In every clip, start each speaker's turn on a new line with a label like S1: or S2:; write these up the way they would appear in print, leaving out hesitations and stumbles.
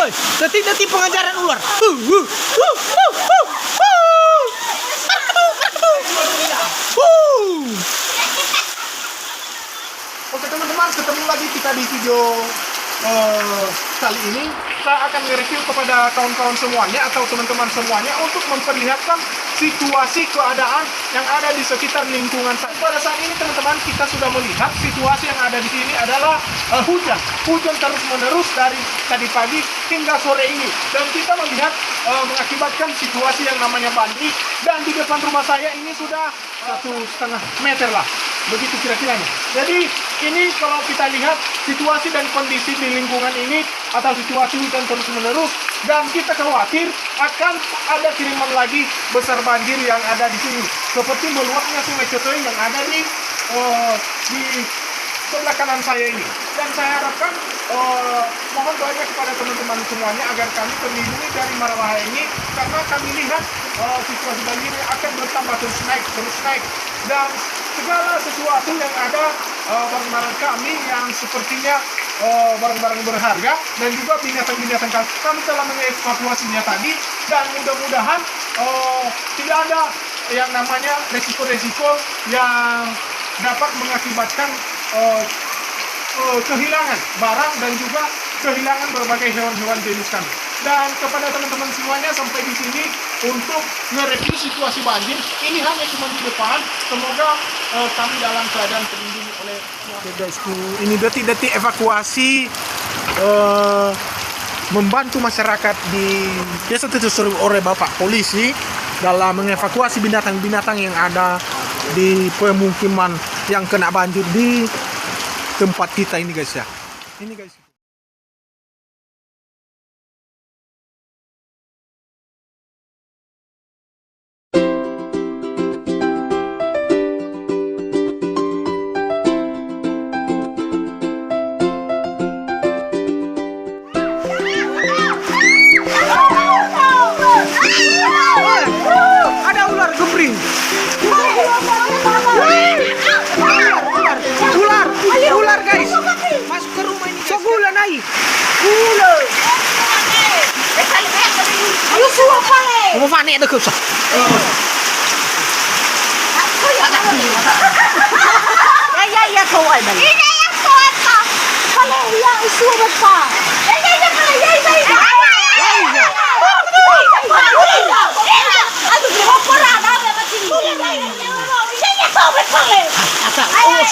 S1: Woi, detik-detik pengajaran ular.
S2: Oke teman-teman, ketemu lagi kita di video kali ini. Saya akan nge-review kepada kawan-kawan semuanya atau teman-teman semuanya untuk memperlihatkan situasi keadaan yang ada di sekitar lingkungan saya. Pada saat ini teman-teman, kita sudah melihat situasi yang ada di sini adalah hujan terus-menerus dari tadi pagi hingga sore ini, dan kita melihat mengakibatkan situasi yang namanya banjir. Dan di depan rumah saya ini sudah 1,5 meter lah, begitu kira-kiranya. Jadi ini kalau kita lihat situasi dan kondisi di lingkungan ini atau situasi hujan terus-menerus, dan kita khawatir akan ada kiriman lagi besar banjir yang ada di sini, seperti meluapnya Sungai Cetoi yang ada di sebelah kanan saya ini. Dan saya harapkan mohon doanya kepada teman-teman semuanya agar kami terlindungi dari mara bahaya ini, karena kami lihat situasi banjir akan bertambah terus naik, dan segala sesuatu yang ada barang-barang kami yang sepertinya barang-barang berharga dan juga binatang-binatang kami telah mengevakuasinya tadi, dan mudah-mudahan tidak ada yang namanya resiko-resiko yang dapat mengakibatkan kehilangan barang dan juga kehilangan berbagai hewan-hewan jenis kami. Dan kepada teman-teman semuanya, sampai di sini untuk nge-review situasi banjir. Ini hanya cuma di depan. Semoga kami dalam keadaan terlindungi oleh Oke guysku, ini detik-detik evakuasi membantu masyarakat di desa Tetusuri oleh Bapak Polisi dalam mengevakuasi binatang-binatang yang ada di pemukiman yang kena banjir di tempat kita ini guys ya. Ini guys. Ada ular gembring. Ular guys, masuk ke rumah ini. Segula naik. Ular. Ayo suap pale. Mau panik dah kau sah. Ya kau ada. Ini yang kau apa? Pale yang suap apa? Ya pale ya. Aduh, dia pernah ada macam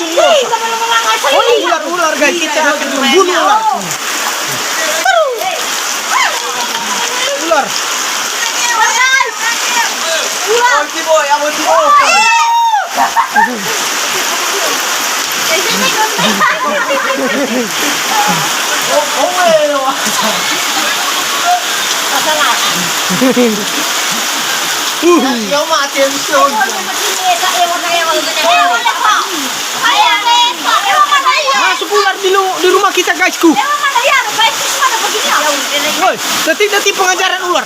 S2: ni. Ular guys, kita akan membunuh ular. Ular. Masuk ular di rumah kita guysku. Woi, detik-detik pengajaran ular.